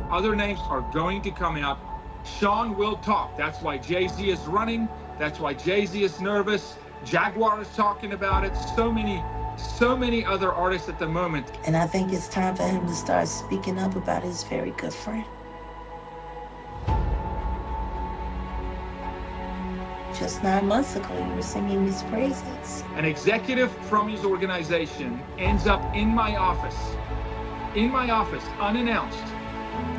Other names are going to come out. Sean will talk. That's why Jay-Z is running. That's why Jay-Z is nervous. Jaguar is talking about it. So many other artists at the moment. And I think it's time for him to start speaking up about his very good friend. Just 9 months ago, you were singing his praises. An executive from his organization ends up in my office, unannounced,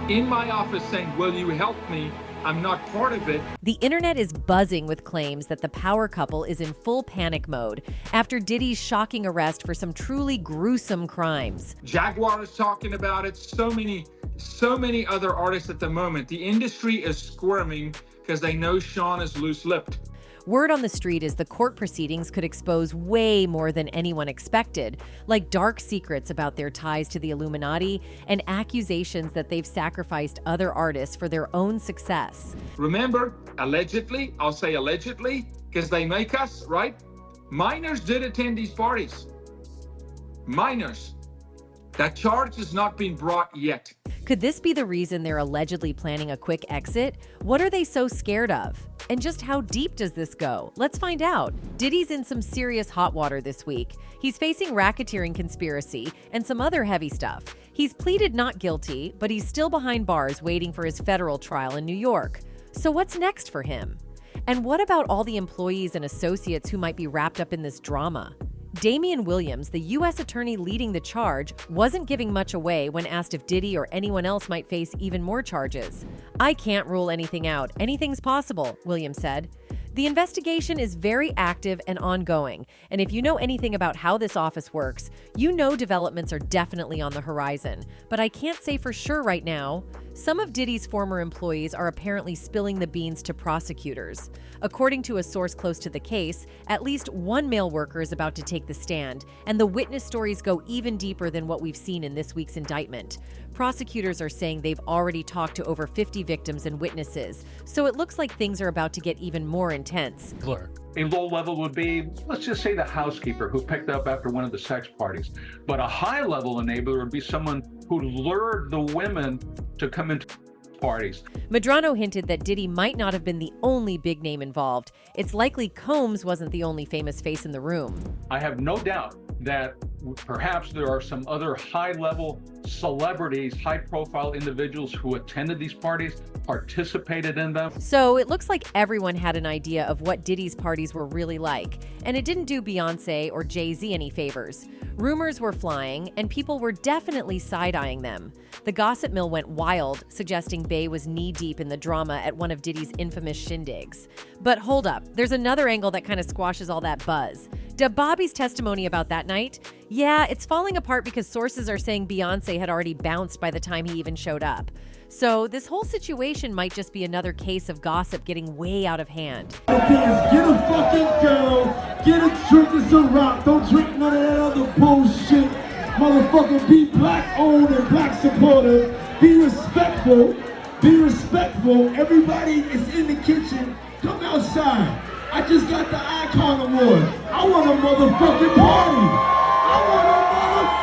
in my office saying, will you help me? I'm not part of it. The internet is buzzing with claims that the power couple is in full panic mode after Diddy's shocking arrest for some truly gruesome crimes. Jaguar is talking about it. So many other artists at the moment. The industry is squirming because they know Sean is loose-lipped. Word on the street is the court proceedings could expose way more than anyone expected, like dark secrets about their ties to the Illuminati and accusations that they've sacrificed other artists for their own success. Remember, allegedly, I'll say allegedly, because they make us, right? Minors did attend these parties. Minors. That charge has not been brought yet. Could this be the reason they're allegedly planning a quick exit? What are they so scared of? And just how deep does this go? Let's find out. Diddy's in some serious hot water this week. He's facing racketeering conspiracy and some other heavy stuff. He's pleaded not guilty, but he's still behind bars waiting for his federal trial in New York. So what's next for him? And what about all the employees and associates who might be wrapped up in this drama? Damian Williams, the U.S. attorney leading the charge, wasn't giving much away when asked if Diddy or anyone else might face even more charges. "I can't rule anything out. Anything's possible," Williams said. The investigation is very active and ongoing, and if you know anything about how this office works, you know developments are definitely on the horizon. But I can't say for sure right now. Some of Diddy's former employees are apparently spilling the beans to prosecutors. According to a source close to the case, at least one male worker is about to take the stand, and the witness stories go even deeper than what we've seen in this week's indictment. Prosecutors are saying they've already talked to over 50 victims and witnesses, so it looks like things are about to get even more intense. Clerk. A low level would be, let's just say, the housekeeper who picked up after one of the sex parties. But a high level enabler would be someone who lured the women to come into parties. Medrano hinted that Diddy might not have been the only big name involved. It's likely Combs wasn't the only famous face in the room. I have no doubt that perhaps there are some other high-level celebrities, high-profile individuals who attended these parties, participated in them. So it looks like everyone had an idea of what Diddy's parties were really like, and it didn't do Beyonce or Jay-Z any favors. Rumors were flying, and people were definitely side-eyeing them. The gossip mill went wild, suggesting Bey was knee-deep in the drama at one of Diddy's infamous shindigs. But hold up, there's another angle that kind of squashes all that buzz. Bobby's testimony about that night? Yeah, it's falling apart because sources are saying Beyonce had already bounced by the time he even showed up. So this whole situation might just be another case of gossip getting way out of hand. Get a fucking girl, get a drink and some rock, don't drink none of that other bullshit. Motherfucker, be black owned and black supportive, be respectful, everybody is in the kitchen, come outside. I just got the Icon Award. I want a motherfucking party. Let's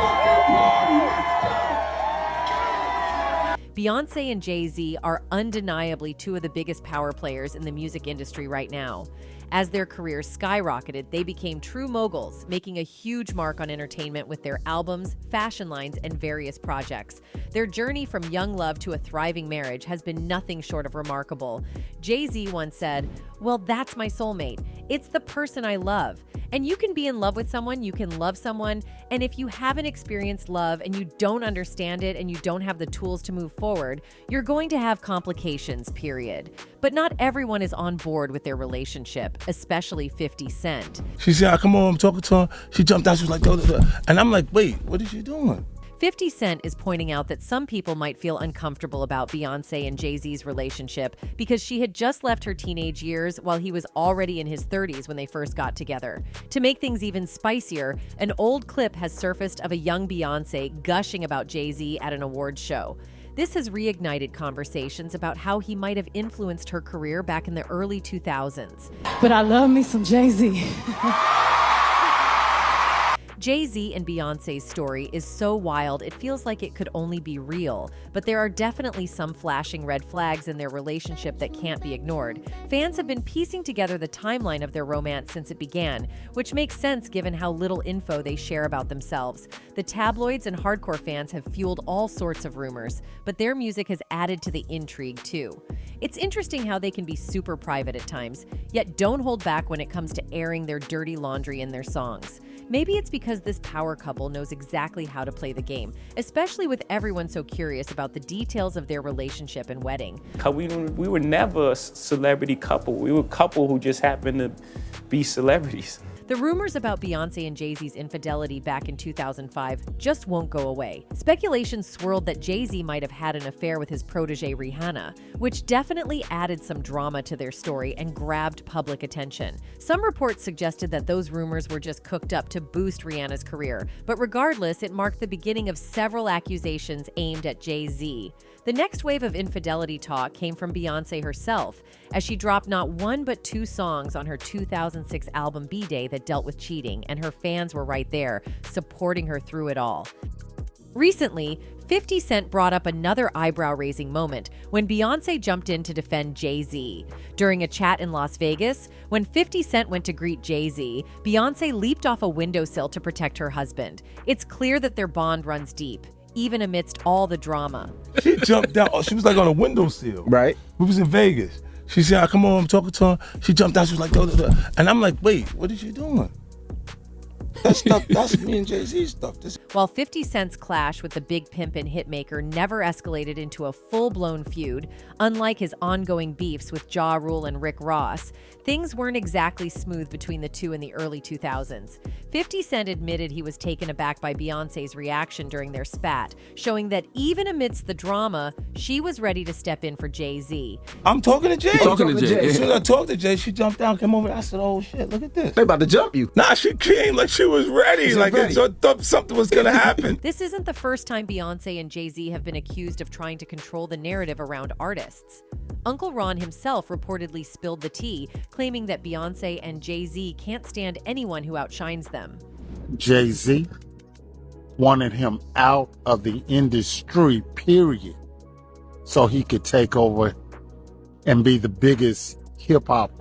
go. Beyonce and Jay-Z are undeniably two of the biggest power players in the music industry right now. As their careers skyrocketed, they became true moguls, making a huge mark on entertainment with their albums, fashion lines, and various projects. Their journey from young love to a thriving marriage has been nothing short of remarkable. Jay-Z once said, "Well, that's my soulmate. It's the person I love." And you can be in love with someone, you can love someone, and if you haven't experienced love and you don't understand it and you don't have the tools to move forward, you're going to have complications, period. But not everyone is on board with their relationship, especially 50 Cent. She said, "I come on, I'm talking to her." She jumped out, she was like, "Duh, duh, duh." And I'm like, wait, what is she doing? 50 Cent is pointing out that some people might feel uncomfortable about Beyonce and Jay-Z's relationship because she had just left her teenage years while he was already in his 30s when they first got together. To make things even spicier, an old clip has surfaced of a young Beyonce gushing about Jay-Z at an awards show. This has reignited conversations about how he might have influenced her career back in the early 2000s. But I love me some Jay-Z. Jay-Z and Beyonce's story is so wild it feels like it could only be real, but there are definitely some flashing red flags in their relationship that can't be ignored. Fans have been piecing together the timeline of their romance since it began, which makes sense given how little info they share about themselves. The tabloids and hardcore fans have fueled all sorts of rumors, but their music has added to the intrigue too. It's interesting how they can be super private at times, yet don't hold back when it comes to airing their dirty laundry in their songs. Maybe it's because this power couple knows exactly how to play the game, especially with everyone so curious about the details of their relationship and wedding. We were never a celebrity couple. We were a couple who just happened to be celebrities. The rumors about Beyonce and Jay-Z's infidelity back in 2005 just won't go away. Speculation swirled that Jay-Z might have had an affair with his protege Rihanna, which definitely added some drama to their story and grabbed public attention. Some reports suggested that those rumors were just cooked up to boost Rihanna's career, but regardless, it marked the beginning of several accusations aimed at Jay-Z. The next wave of infidelity talk came from Beyoncé herself, as she dropped not one but two songs on her 2006 album B-Day that dealt with cheating, and her fans were right there, supporting her through it all. Recently, 50 Cent brought up another eyebrow-raising moment when Beyoncé jumped in to defend Jay-Z. During a chat in Las Vegas, when 50 Cent went to greet Jay-Z, Beyoncé leaped off a windowsill to protect her husband. It's clear that their bond runs deep, even amidst all the drama. She jumped down. She was like on a windowsill. Right. We was in Vegas. She said, "Come on, I'm talking to her." She jumped down. She was like, "Duh, duh, duh." And I'm like, "Wait, what is she doing?" That stuff, that's me and Jay-Z stuff. While 50 Cent's clash with the Big Pimp and hitmaker never escalated into a full-blown feud, unlike his ongoing beefs with Ja Rule and Rick Ross, things weren't exactly smooth between the two in the early 2000s. 50 Cent admitted he was taken aback by Beyoncé's reaction during their spat, showing that even amidst the drama, she was ready to step in for Jay-Z. I'm talking to Jay. You're talking to Jay. As soon as I talked to Jay, she jumped down, came over. I said, "Oh shit, look at this." They about to jump you. Nah, she came like she was ready. She's Like ready. I thought something was gonna happen. This isn't the first time Beyoncé and Jay-Z have been accused of trying to control the narrative around artists. Uncle Ron himself reportedly spilled the tea, claiming that Beyoncé and Jay-Z can't stand anyone who outshines them. Jay-Z wanted him out of the industry, period, so he could take over and be the biggest hip-hop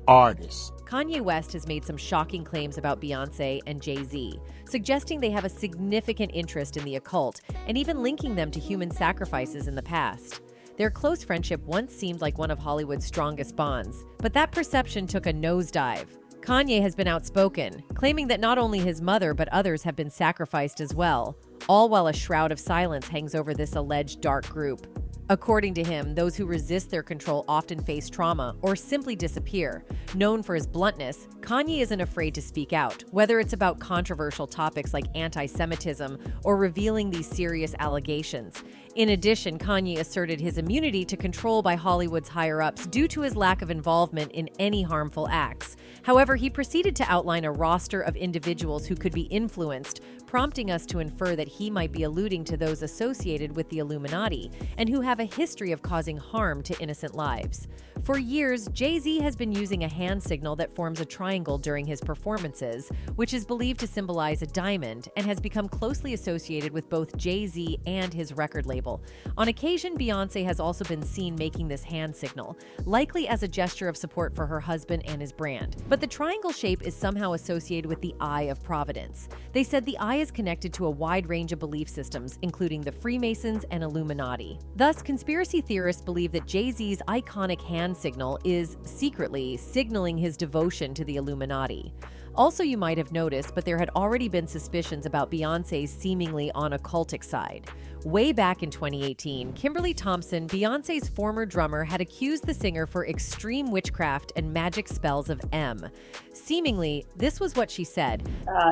artist. Kanye West has made some shocking claims about Beyoncé and Jay-Z, suggesting they have a significant interest in the occult and even linking them to human sacrifices in the past. Their close friendship once seemed like one of Hollywood's strongest bonds, but that perception took a nosedive. Kanye has been outspoken, claiming that not only his mother but others have been sacrificed as well, all while a shroud of silence hangs over this alleged dark group. According to him, those who resist their control often face trauma or simply disappear. Known for his bluntness, Kanye isn't afraid to speak out, whether it's about controversial topics like anti-Semitism or revealing these serious allegations. In addition, Kanye asserted his immunity to control by Hollywood's higher-ups due to his lack of involvement in any harmful acts. However, he proceeded to outline a roster of individuals who could be influenced, prompting us to infer that he might be alluding to those associated with the Illuminati and who have a history of causing harm to innocent lives. For years, Jay-Z has been using a hand signal that forms a triangle during his performances, which is believed to symbolize a diamond and has become closely associated with both Jay-Z and his record label. On occasion, Beyoncé has also been seen making this hand signal, likely as a gesture of support for her husband and his brand. But the triangle shape is somehow associated with the Eye of Providence. They said the eye is connected to a wide range of belief systems, including the Freemasons and Illuminati. Thus, conspiracy theorists believe that Jay-Z's iconic hand signal is secretly signaling his devotion to the Illuminati. Also, you might have noticed, but there had already been suspicions about Beyoncé's seemingly on occultic side. Way back in 2018, Kimberly Thompson, Beyoncé's former drummer, had accused the singer for extreme witchcraft and magic spells of M. Seemingly, this was what she said.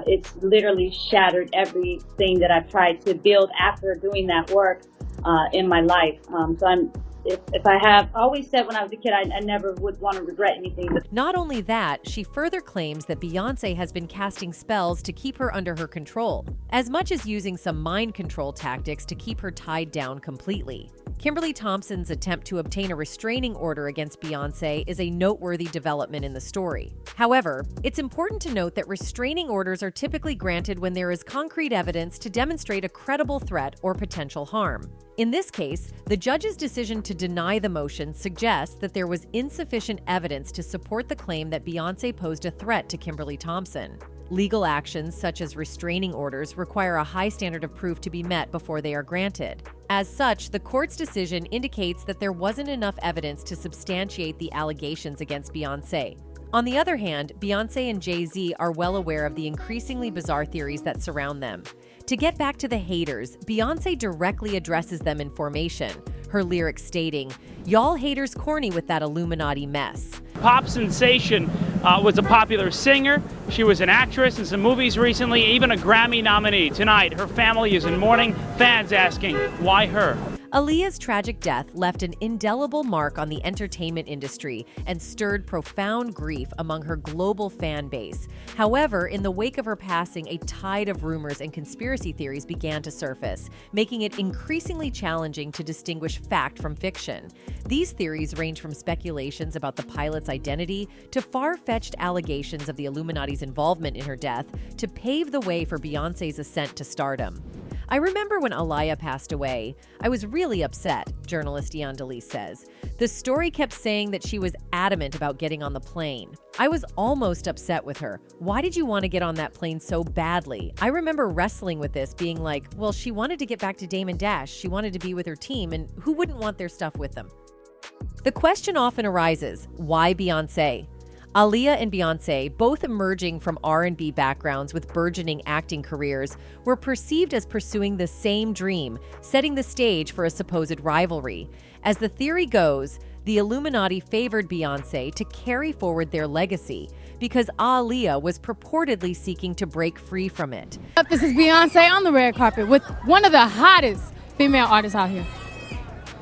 It's literally shattered everything that I've tried to build after doing that work in my life. So I'm if I have always said when I was a kid, I never would want to regret anything. Not only that, she further claims that Beyoncé has been casting spells to keep her under her control, as much as using some mind control tactics to keep her tied down completely. Kimberly Thompson's attempt to obtain a restraining order against Beyoncé is a noteworthy development in the story. However, it's important to note that restraining orders are typically granted when there is concrete evidence to demonstrate a credible threat or potential harm. In this case, the judge's decision to deny the motion suggests that there was insufficient evidence to support the claim that Beyoncé posed a threat to Kimberly Thompson. Legal actions such as restraining orders require a high standard of proof to be met before they are granted. As such, the court's decision indicates that there wasn't enough evidence to substantiate the allegations against Beyoncé. On the other hand, Beyoncé and Jay-Z are well aware of the increasingly bizarre theories that surround them. To get back to the haters, Beyoncé directly addresses them in Formation, her lyrics stating, "Y'all haters corny with that Illuminati mess." Pop sensation was a popular singer. She was an actress in some movies recently, even a Grammy nominee. Tonight, her family is in mourning, fans asking, why her? Aaliyah's tragic death left an indelible mark on the entertainment industry and stirred profound grief among her global fan base. However, in the wake of her passing, a tide of rumors and conspiracy theories began to surface, making it increasingly challenging to distinguish fact from fiction. These theories range from speculations about the pilot's identity to far-fetched allegations of the Illuminati's involvement in her death to pave the way for Beyoncé's ascent to stardom. I remember when Aaliyah passed away. I was really upset, journalist Elon says. The story kept saying that she was adamant about getting on the plane. I was almost upset with her. Why did you want to get on that plane so badly? I remember wrestling with this, being like, well, she wanted to get back to Damon Dash. She wanted to be with her team, and who wouldn't want their stuff with them? The question often arises, why Beyoncé? Aaliyah and Beyoncé, both emerging from R&B backgrounds with burgeoning acting careers, were perceived as pursuing the same dream, setting the stage for a supposed rivalry. As the theory goes, the Illuminati favored Beyoncé to carry forward their legacy because Aaliyah was purportedly seeking to break free from it. This is Beyoncé on the red carpet with one of the hottest female artists out here.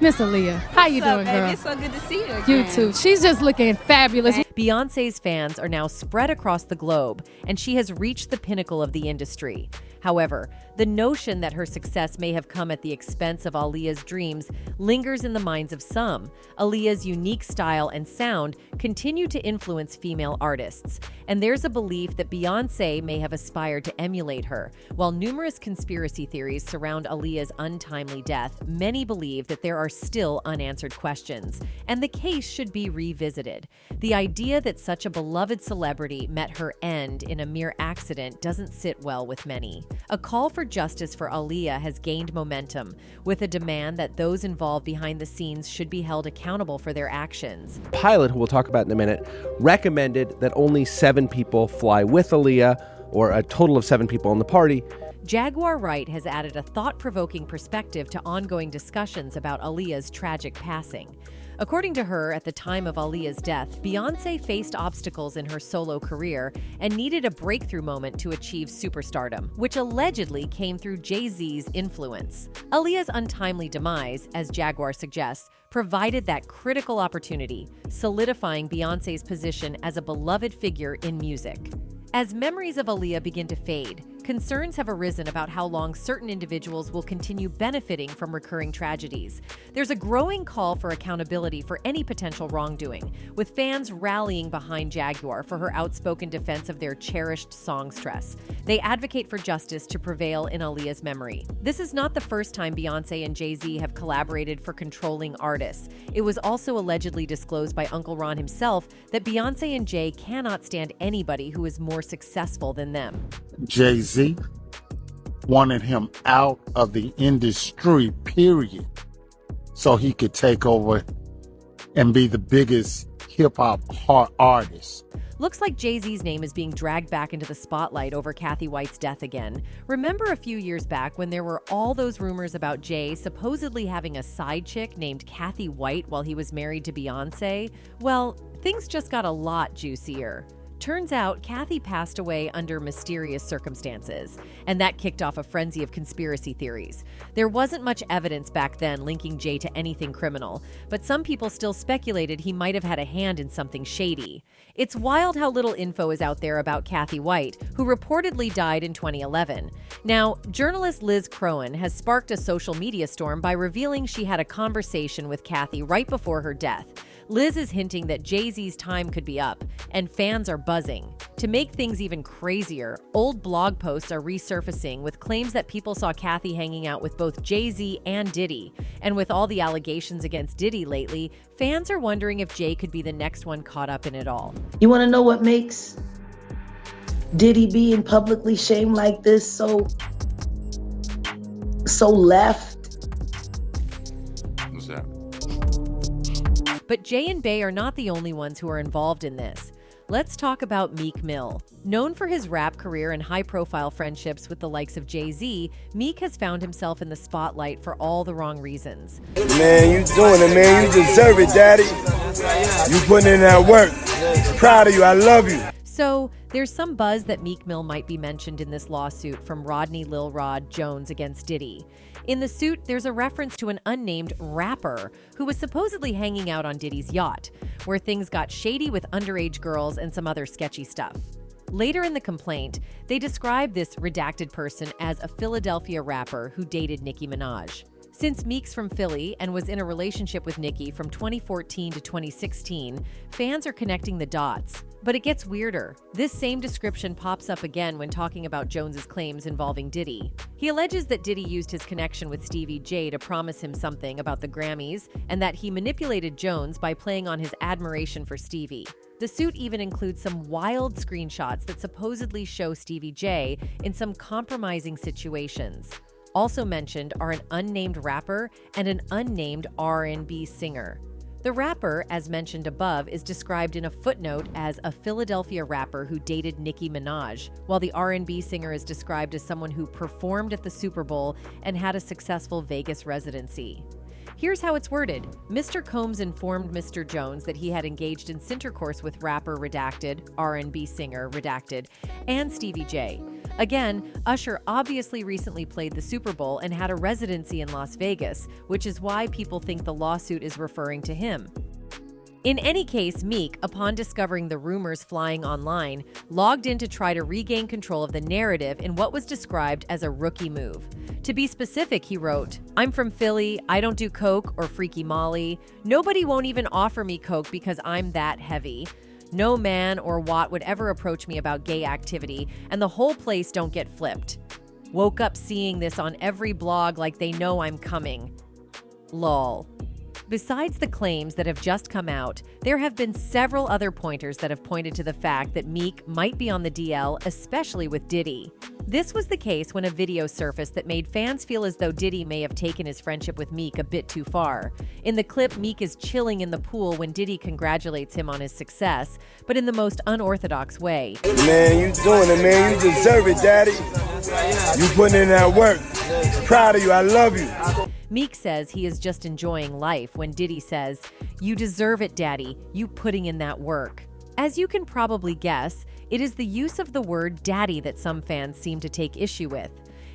Miss Aaliyah, how you doing, girl? It's so good to see you again. You too. She's just looking fabulous. Beyoncé's fans are now spread across the globe, and she has reached the pinnacle of the industry. However, the notion that her success may have come at the expense of Aaliyah's dreams lingers in the minds of some. Aaliyah's unique style and sound continue to influence female artists, and there's a belief that Beyoncé may have aspired to emulate her. While numerous conspiracy theories surround Aaliyah's untimely death, many believe that there are still unanswered questions, and the case should be revisited. The idea that such a beloved celebrity met her end in a mere accident doesn't sit well with many. A call for justice for Aaliyah has gained momentum, with a demand that those involved behind the scenes should be held accountable for their actions. Pilot, who we'll talk about in a minute, recommended that only 7 people fly with Aaliyah, or a total of 7 people in the party. Jaguar Wright has added a thought-provoking perspective to ongoing discussions about Aaliyah's tragic passing. According to her, at the time of Aaliyah's death, Beyoncé faced obstacles in her solo career and needed a breakthrough moment to achieve superstardom, which allegedly came through Jay-Z's influence. Aaliyah's untimely demise, as Jaguar suggests, provided that critical opportunity, solidifying Beyoncé's position as a beloved figure in music. As memories of Aaliyah begin to fade, concerns have arisen about how long certain individuals will continue benefiting from recurring tragedies. There's a growing call for accountability for any potential wrongdoing, with fans rallying behind Jaguar for her outspoken defense of their cherished songstress. They advocate for justice to prevail in Aaliyah's memory. This is not the first time Beyoncé and Jay-Z have collaborated for controlling artists. It was also allegedly disclosed by Uncle Ron himself that Beyoncé and Jay cannot stand anybody who is more successful than them. Jay-Z wanted him out of the industry, period, so he could take over and be the biggest hip-hop artist. Looks like Jay-Z's name is being dragged back into the spotlight over Kathy White's death again. Remember a few years back when there were all those rumors about Jay supposedly having a side chick named Kathy White while he was married to Beyoncé? Well, things just got a lot juicier. Turns out Kathy passed away under mysterious circumstances, and that kicked off a frenzy of conspiracy theories. There wasn't much evidence back then linking Jay to anything criminal, but some people still speculated he might have had a hand in something shady. It's wild how little info is out there about Kathy White, who reportedly died in 2011. Now, journalist Liz Crowan has sparked a social media storm by revealing she had a conversation with Kathy right before her death. Liz is hinting that Jay-Z's time could be up, and fans are buzzing. To make things even crazier, old blog posts are resurfacing with claims that people saw Kathy hanging out with both Jay-Z and Diddy. And with all the allegations against Diddy lately, fans are wondering if Jay could be the next one caught up in it all. You want to know what makes Diddy being publicly shamed like this so left? What's that? But Jay and Bey are not the only ones who are involved in this. Let's talk about Meek Mill. Known for his rap career and high-profile friendships with the likes of Jay-Z, Meek has found himself in the spotlight for all the wrong reasons. Man, you doing it, man. You deserve it, daddy. You putting in that work. Proud of you. I love you. So, there's some buzz that Meek Mill might be mentioned in this lawsuit from Rodney Lil Rod Jones against Diddy. In the suit, there's a reference to an unnamed rapper who was supposedly hanging out on Diddy's yacht, where things got shady with underage girls and some other sketchy stuff. Later in the complaint, they describe this redacted person as a Philadelphia rapper who dated Nicki Minaj. Since Meek's from Philly and was in a relationship with Nicki from 2014 to 2016, fans are connecting the dots. But it gets weirder. This same description pops up again when talking about Jones's claims involving Diddy. He alleges that Diddy used his connection with Stevie J to promise him something about the Grammys, and that he manipulated Jones by playing on his admiration for Stevie. The suit even includes some wild screenshots that supposedly show Stevie J in some compromising situations. Also mentioned are an unnamed rapper and an unnamed R&B singer. The rapper, as mentioned above, is described in a footnote as a Philadelphia rapper who dated Nicki Minaj, while the R&B singer is described as someone who performed at the Super Bowl and had a successful Vegas residency. Here's how it's worded. Mr. Combs informed Mr. Jones that he had engaged in intercourse with rapper Redacted, R&B singer Redacted, and Stevie J. Again, Usher obviously recently played the Super Bowl and had a residency in Las Vegas, which is why people think the lawsuit is referring to him. In any case, Meek, upon discovering the rumors flying online, logged in to try to regain control of the narrative in what was described as a rookie move. To be specific, he wrote, "I'm from Philly, I don't do coke or freaky molly. Nobody won't even offer me coke because I'm that heavy. No man or what would ever approach me about gay activity, and the whole place don't get flipped. Woke up seeing this on every blog like they know I'm coming. Lol." Besides the claims that have just come out, there have been several other pointers that have pointed to the fact that Meek might be on the DL, especially with Diddy. This was the case when a video surfaced that made fans feel as though Diddy may have taken his friendship with Meek a bit too far. In the clip, Meek is chilling in the pool when Diddy congratulates him on his success, but in the most unorthodox way. Man, you doing it, man. You deserve it, daddy. You putting in that work. Proud of you. I love you. Meek says he is just enjoying life when Diddy says, "You deserve it, daddy, you putting in that work." As you can probably guess, it is the use of the word daddy that some fans seem to take issue with.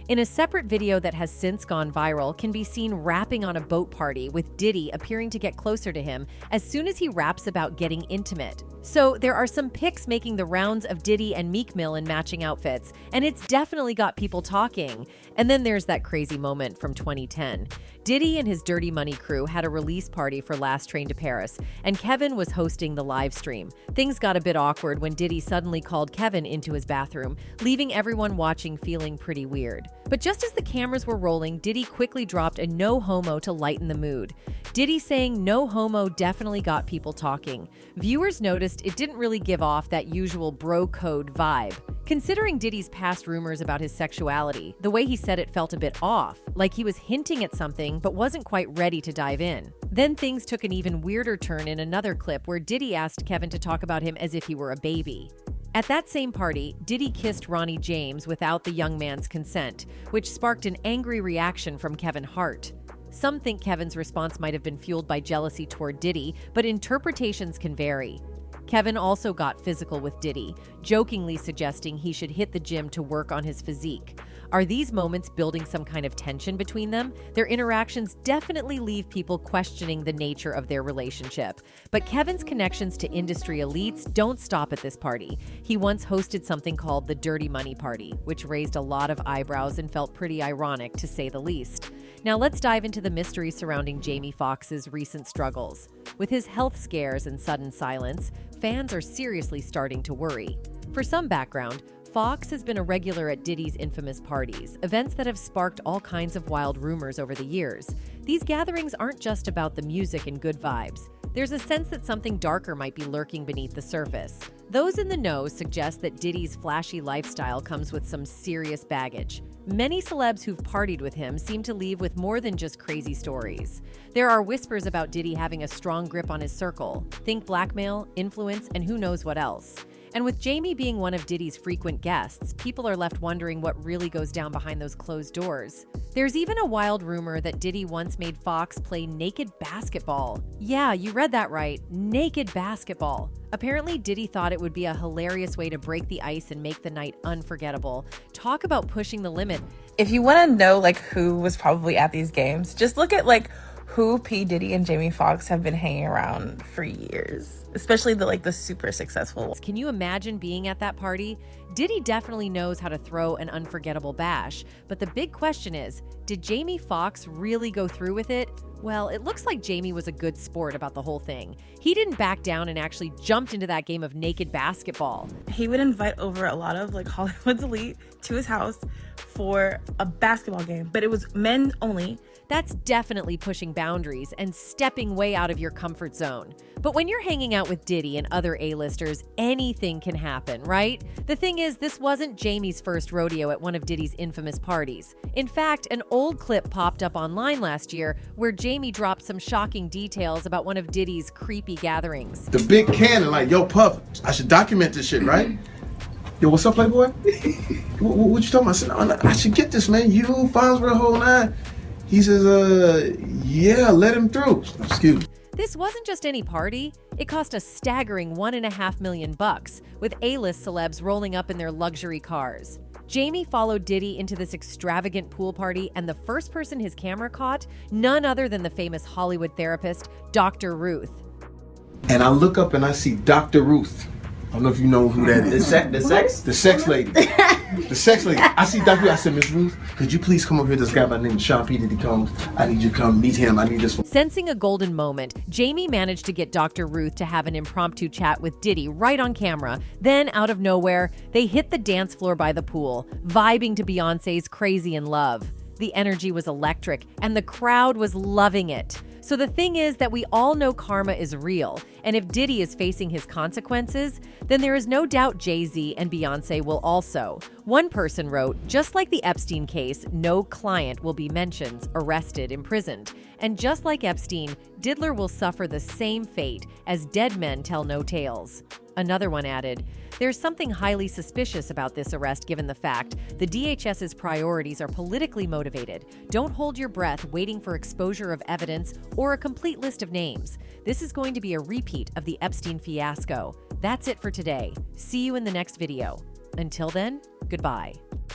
In a separate video that has since gone viral, can be seen rapping on a boat party with Diddy appearing to get closer to him as soon as he raps about getting intimate. So there are some pics making the rounds of Diddy and Meek Mill in matching outfits, and it's definitely got people talking. And then there's that crazy moment from 2010. Diddy and his Dirty Money crew had a release party for Last Train to Paris, and Kevin was hosting the live stream. Things got a bit awkward when Diddy suddenly called Kevin into his bathroom, leaving everyone watching feeling pretty weird. But just as the cameras were rolling, Diddy quickly dropped a no homo to lighten the mood. Diddy saying no homo definitely got people talking. Viewers noticed it didn't really give off that usual bro code vibe. Considering Diddy's past rumors about his sexuality, the way he said it felt a bit off, like he was hinting at something but wasn't quite ready to dive in. Then things took an even weirder turn in another clip where Diddy asked Kevin to talk about him as if he were a baby. At that same party, Diddy kissed Ronnie James without the young man's consent, which sparked an angry reaction from Kevin Hart. Some think Kevin's response might have been fueled by jealousy toward Diddy, but interpretations can vary. Kevin also got physical with Diddy, jokingly suggesting he should hit the gym to work on his physique. Are these moments building some kind of tension between them? Their interactions definitely leave people questioning the nature of their relationship. But Kevin's connections to industry elites don't stop at this party. He once hosted something called the Dirty Money Party, which raised a lot of eyebrows and felt pretty ironic, to say the least. Now let's dive into the mystery surrounding Jamie Foxx's recent struggles. With his health scares and sudden silence, fans are seriously starting to worry. For some background, Foxx has been a regular at Diddy's infamous parties, events that have sparked all kinds of wild rumors over the years. These gatherings aren't just about the music and good vibes. There's a sense that something darker might be lurking beneath the surface. Those in the know suggest that Diddy's flashy lifestyle comes with some serious baggage. Many celebs who've partied with him seem to leave with more than just crazy stories. There are whispers about Diddy having a strong grip on his circle. Think blackmail, influence, and who knows what else. And with Jamie being one of Diddy's frequent guests, people are left wondering what really goes down behind those closed doors. There's even a wild rumor that Diddy once made Foxx play naked basketball. Yeah, you read that right, naked basketball. Apparently, Diddy thought it would be a hilarious way to break the ice and make the night unforgettable. Talk about pushing the limit. If you want to know who was probably at these games, just look at who P. Diddy and Jamie Foxx have been hanging around for years, especially the super successful ones. Can you imagine being at that party? Diddy definitely knows how to throw an unforgettable bash, but the big question is, did Jamie Foxx really go through with it? Well, it looks like Jamie was a good sport about the whole thing. He didn't back down and actually jumped into that game of naked basketball. He would invite over a lot of Hollywood's elite to his house for a basketball game, but it was men only. That's definitely pushing boundaries and stepping way out of your comfort zone. But when you're hanging out with Diddy and other A-listers, anything can happen, right? The thing is, this wasn't Jamie's first rodeo at one of Diddy's infamous parties. In fact, an old clip popped up online last year where Jamie dropped some shocking details about one of Diddy's creepy gatherings. The big cannon, yo, Puff, I should document this shit, right? Yo, what's up, Playboy? what you talking about? I should get this, man. You, Fonz, the whole nine. He says, yeah, let him through. Excuse me. This wasn't just any party. It cost a staggering $1.5 million, with A-list celebs rolling up in their luxury cars. Jamie followed Diddy into this extravagant pool party, and the first person his camera caught, none other than the famous Hollywood therapist, Dr. Ruth. And I look up and I see Dr. Ruth. I don't know if you know who that is. The sex lady. The sex lady. I see Dr. Ruth. I said, Miss Ruth, could you please come over here? This guy by the name of Sean P. Diddy Combs. I need you to come meet him. I need this. Sensing a golden moment, Jamie managed to get Dr. Ruth to have an impromptu chat with Diddy right on camera. Then, out of nowhere, they hit the dance floor by the pool, vibing to Beyonce's Crazy in Love. The energy was electric, and the crowd was loving it. So the thing is that we all know karma is real, and if Diddy is facing his consequences, then there is no doubt Jay-Z and Beyonce will also. One person wrote, just like the Epstein case, no client will be mentioned, arrested, imprisoned. And just like Epstein, Diddler will suffer the same fate as dead men tell no tales. Another one added, there's something highly suspicious about this arrest given the fact the DHS's priorities are politically motivated. Don't hold your breath waiting for exposure of evidence or a complete list of names. This is going to be a repeat of the Epstein fiasco. That's it for today. See you in the next video. Until then, goodbye.